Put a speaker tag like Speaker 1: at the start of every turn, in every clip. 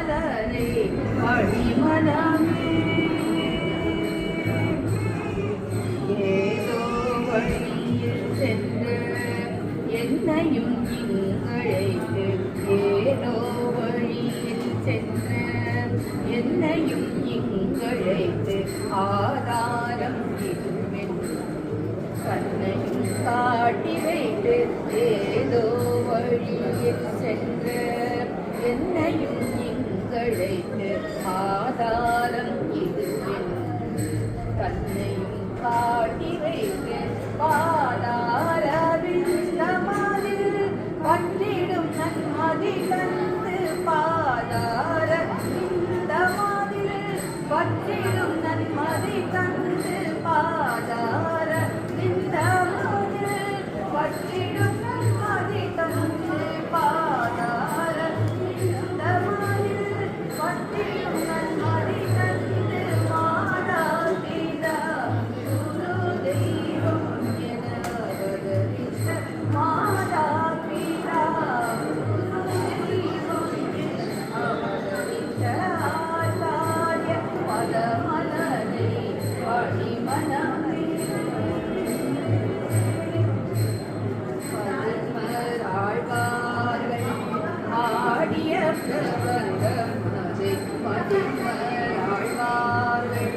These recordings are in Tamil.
Speaker 1: மலரே அடிமனமே ஏதோ வழியில் சென்று என்னையும் இங்கழைத்து ஏதோ வழியில் சென்று என்னையும் இங்கழைத்து ஆதாரம் இதுவென் கண்ணையும் காட்டி வைத்து ஏதோ வழியில் சென்று என்னையும் இங்கழைத்து ஆதாரம் இதுவென் கண்ணையும் காட்டி வைத்து பாதாரவில் நமதில் பற்றிடும் நன்மதி கண்டு பாதார இந்த மாதில் பற்றிடும் நன்மதி கண்டு பாதார இந்த மாதில் பற்றிடும் நன்மதி கண்டு பாதார இந்த மாதில் பற்றிடும் நன்மதி கண்டு மாதா பிதா குரு தெய்வம் என அவதரித்த மாதா பிதா குரு தெய்வம் என அவதரித்த ஆச்சாரிய பதமலரை பணிமனமே ஆழ்வார்கள் ஆடிய பிரபந்தமதை ஆழ்வார்கள்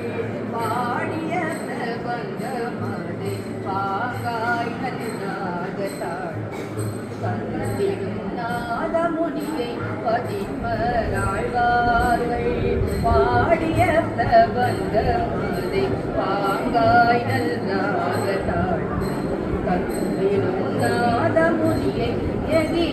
Speaker 1: பாடிய பிரபந்தமதை பாகாய் நாதத்தாள் கந்திடும் நாதமுனியை பதிமராழ்வார்கள் பாடிய பிரபந்தமதை பாங்காய் நாதத்தாள் கந்திடும் நாதமுனியை எதி